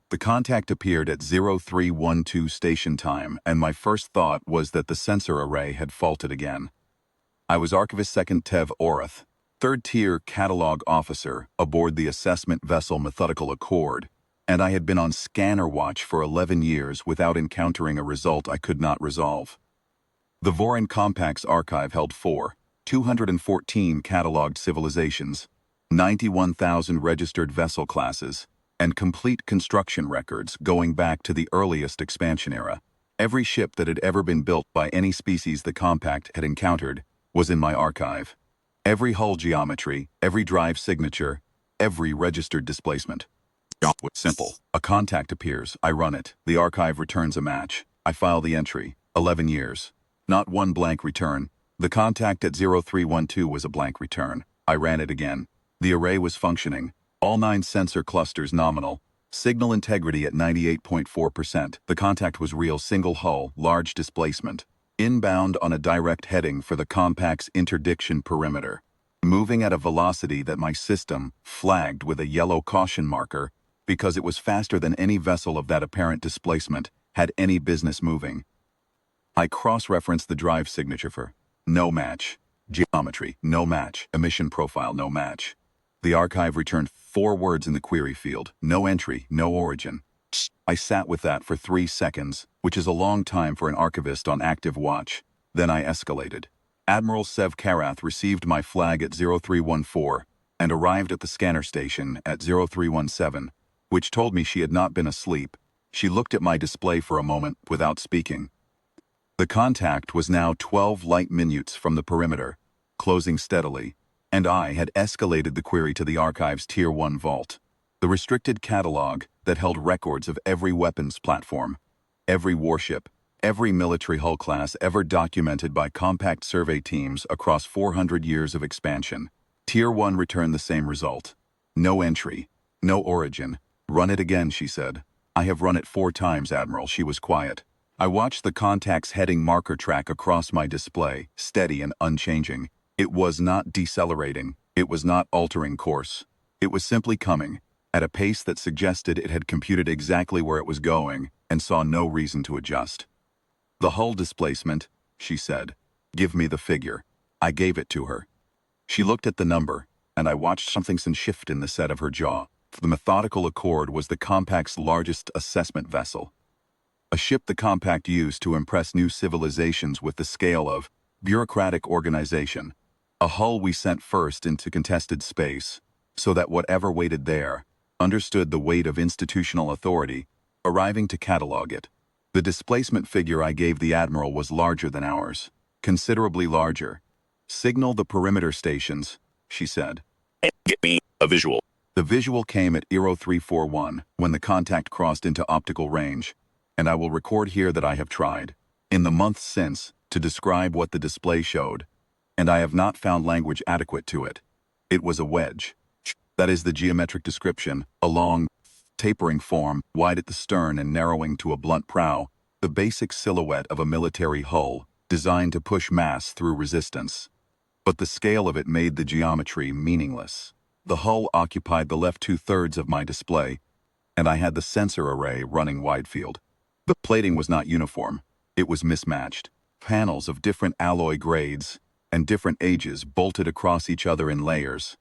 The contact appeared at 0312 station time, and my first thought was that the sensor array had faulted again. I was Archivist 2nd Tev Orath, 3rd Tier Catalog Officer aboard the assessment vessel Methodical Accord, and I had been on scanner watch for 11 years without encountering a result I could not resolve. The Vorryn Compact's archive held 214 catalogued civilizations, 91,000 registered vessel classes, and complete construction records going back to the earliest expansion era. Every ship that had ever been built by any species the Compact had encountered was in my archive. Every hull geometry, every drive signature, every registered displacement. Simple. A contact appears, I run it, the archive returns a match. I file the entry, 11 years. Not one blank return. The contact at 0312 was a blank return. I ran it again. The array was functioning. All 9 sensor clusters nominal. Signal integrity at 98.4%. The contact was real, single hull, large displacement. Inbound on a direct heading for the Compact's interdiction perimeter. Moving at a velocity that my system flagged with a yellow caution marker because it was faster than any vessel of that apparent displacement had any business moving. I cross-referenced the drive signature for no match. Geometry, no match. Emission profile, no match. The archive returned 4 words in the query field. No entry, no origin. I sat with that for 3 seconds, which is a long time for an archivist on active watch. Then I escalated. Admiral Sev Karath received my flag at 0314 and arrived at the scanner station at 0317, which told me she had not been asleep. She looked at my display for a moment without speaking. The contact was now 12 light minutes from the perimeter, closing steadily, and I had escalated the query to the archive's Tier 1 vault, the restricted catalog that held records of every weapons platform, every warship, every military hull class ever documented by Compact survey teams across 400 years of expansion. Tier 1 returned the same result. No entry, no origin. Run it again, she said. I have run it 4 times, Admiral. She was quiet. I watched the contact's heading marker track across my display, steady and unchanging. It was not decelerating. It was not altering course. It was simply coming, at a pace that suggested it had computed exactly where it was going and saw no reason to adjust. The hull displacement, she said. Give me the figure. I gave it to her. She looked at the number, and I watched something shift in the set of her jaw. The Methodical Accord was the Compact's largest assessment vessel. A ship the Compact used to impress new civilizations with the scale of bureaucratic organization. A hull we sent first into contested space, so that whatever waited there understood the weight of institutional authority, arriving to catalog it. The displacement figure I gave the Admiral was larger than ours, considerably larger. Signal the perimeter stations, she said. And get me a visual. The visual came at 0341 when the contact crossed into optical range, and I will record here that I have tried, in the months since, to describe what the display showed, and I have not found language adequate to it. It was a wedge. That is the geometric description, a long, tapering form, wide at the stern and narrowing to a blunt prow, the basic silhouette of a military hull, designed to push mass through resistance. But the scale of it made the geometry meaningless. The hull occupied the left 2/3 of my display, and I had the sensor array running wide field. The plating was not uniform. It was mismatched. Panels of different alloy grades and different ages bolted across each other in layers,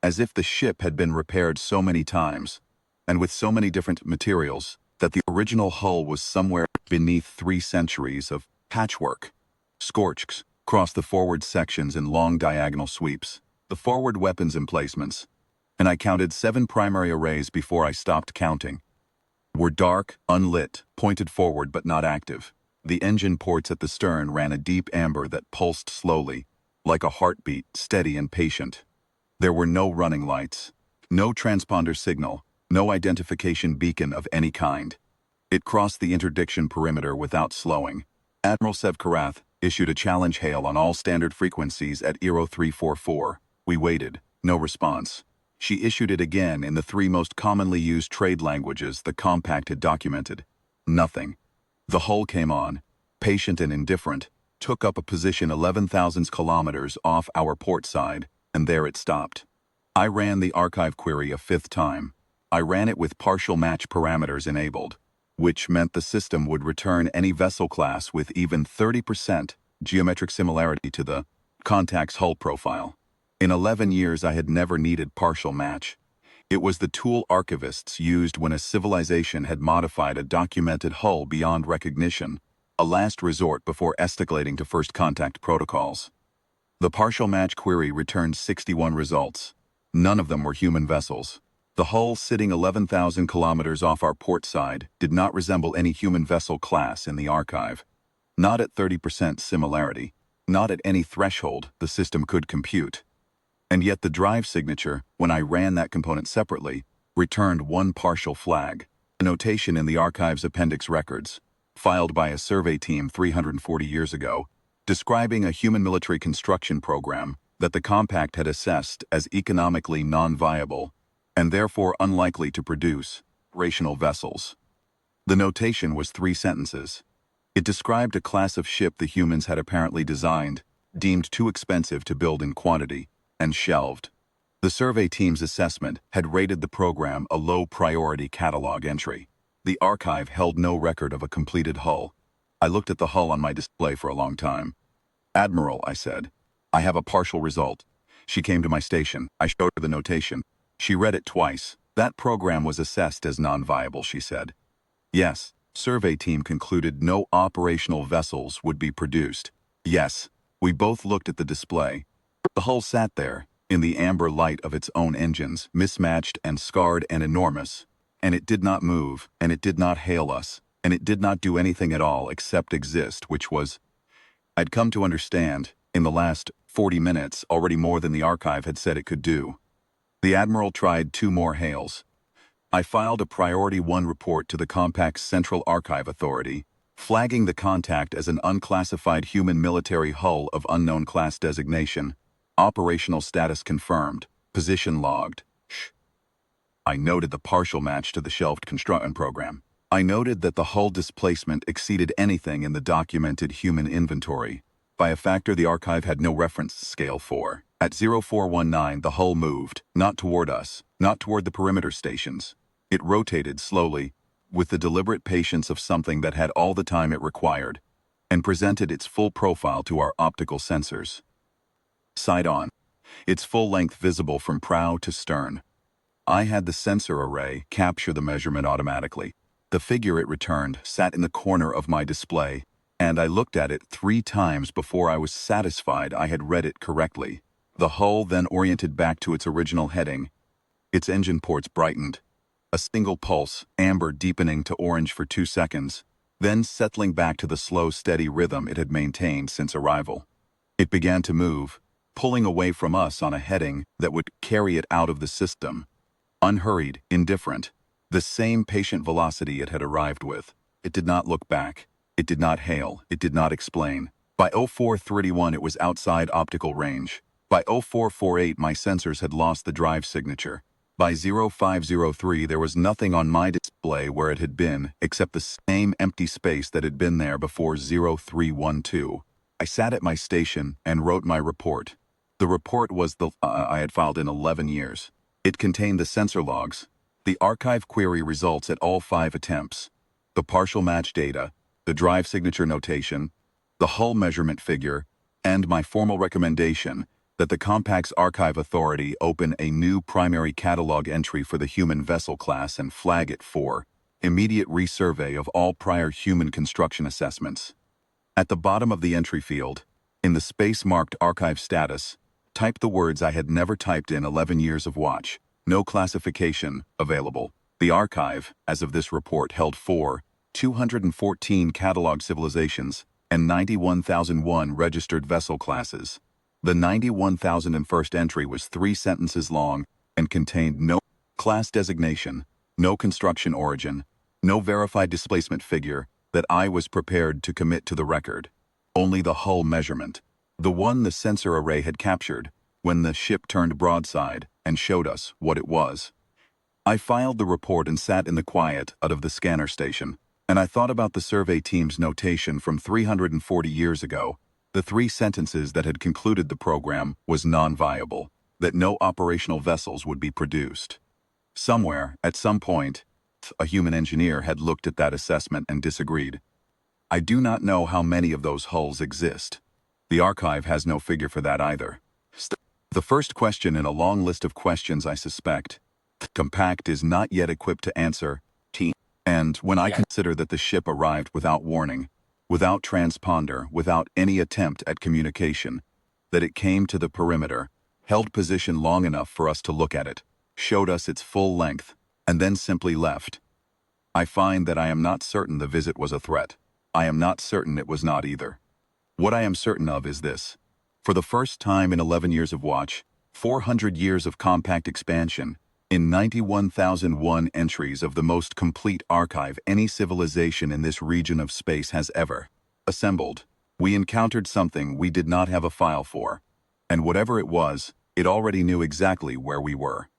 as if the ship had been repaired so many times, and with so many different materials, that the original hull was somewhere beneath 3 centuries of patchwork. Scorches crossed the forward sections in long diagonal sweeps, the forward weapons emplacements, and I counted 7 primary arrays before I stopped counting, were dark, unlit, pointed forward but not active. The engine ports at the stern ran a deep amber that pulsed slowly, like a heartbeat, steady and patient. There were no running lights, no transponder signal, no identification beacon of any kind. It crossed the interdiction perimeter without slowing. Admiral Sev Karath issued a challenge hail on all standard frequencies at 0344. We waited, no response. She issued it again in the 3 most commonly used trade languages the Compact had documented. Nothing. The hull came on, patient and indifferent, took up a position 11,000 kilometers off our port side, and there it stopped. I ran the archive query a 5th time. I ran it with partial match parameters enabled, which meant the system would return any vessel class with even 30% geometric similarity to the contact's hull profile. In 11 years, I had never needed partial match. It was the tool archivists used when a civilization had modified a documented hull beyond recognition, a last resort before escalating to first contact protocols. The partial match query returned 61 results. None of them were human vessels. The hull sitting 11,000 kilometers off our port side did not resemble any human vessel class in the archive. Not at 30% similarity, not at any threshold the system could compute. And yet the drive signature, when I ran that component separately, returned one partial flag, a notation in the archive's appendix records, filed by a survey team 340 years ago, describing a human military construction program that the Compact had assessed as economically non-viable and therefore unlikely to produce operational vessels. The notation was 3 sentences. It described a class of ship the humans had apparently designed, deemed too expensive to build in quantity, and shelved. The survey team's assessment had rated the program a low-priority catalog entry. The archive held no record of a completed hull. I looked at the hull on my display for a long time. "Admiral," I said, "I have a partial result." She came to my station. I showed her the notation. She read it twice. "That program was assessed as non-viable," she said. "Yes." Survey team concluded no operational vessels would be produced. "Yes." We both looked at the display. The hull sat there, in the amber light of its own engines, mismatched and scarred and enormous. And it did not move, and it did not hail us, and it did not do anything at all except exist, which was, I'd come to understand, in the last 40 minutes, already more than the archive had said it could do. The Admiral tried 2 more hails. I filed a Priority 1 report to the Compact's Central Archive Authority, flagging the contact as an unclassified human military hull of unknown class designation. Operational status confirmed. Position logged. I noted the partial match to the shelved construction program. I noted that the hull displacement exceeded anything in the documented human inventory, by a factor the archive had no reference scale for. At 0419, the hull moved, not toward us, not toward the perimeter stations. It rotated slowly, with the deliberate patience of something that had all the time it required, and presented its full profile to our optical sensors. Side on, its full length visible from prow to stern. I had the sensor array capture the measurement automatically. The figure it returned sat in the corner of my display, and I looked at it 3 times before I was satisfied I had read it correctly. The hull then oriented back to its original heading. Its engine ports brightened. A single pulse, amber deepening to orange for 2 seconds, then settling back to the slow, steady rhythm it had maintained since arrival. It began to move, pulling away from us on a heading that would carry it out of the system. Unhurried, indifferent, the same patient velocity it had arrived with. It did not look back. It did not hail. It did not explain. By 0431, it was outside optical range. By 0448, my sensors had lost the drive signature. By 0503, there was nothing on my display where it had been except the same empty space that had been there before 0312. I sat at my station and wrote my report. The report was the I had filed in 11 years. It contained the sensor logs, the archive query results at all 5 attempts, the partial match data, the drive signature notation, the hull measurement figure, and my formal recommendation that the Compact's Archive Authority open a new primary catalog entry for the human vessel class and flag it for immediate resurvey of all prior human construction assessments. At the bottom of the entry field, in the space marked archive status, type the words I had never typed in 11 years of watch. No classification available. The archive, as of this report, held 214 catalog civilizations and 91,001 registered vessel classes. The 91,001st entry was 3 sentences long and contained no class designation, no construction origin, no verified displacement figure that I was prepared to commit to the record. Only the hull measurement, the one the sensor array had captured when the ship turned broadside and showed us what it was. I filed the report and sat in the quiet out of the scanner station, and I thought about the survey team's notation from 340 years ago. The 3 sentences that had concluded the program was non-viable, that no operational vessels would be produced. Somewhere, at some point, a human engineer had looked at that assessment and disagreed. I do not know how many of those hulls exist. The archive has no figure for that either. The first question in a long list of questions, I suspect. Compact is not yet equipped to answer. And when I consider that the ship arrived without warning, without transponder, without any attempt at communication, that it came to the perimeter, held position long enough for us to look at it, showed us its full length, and then simply left, I find that I am not certain the visit was a threat. I am not certain it was not either. What I am certain of is this. For the first time in 11 years of watch, 400 years of compact expansion, in 91,001 entries of the most complete archive any civilization in this region of space has ever assembled, we encountered something we did not have a file for. And whatever it was, it already knew exactly where we were.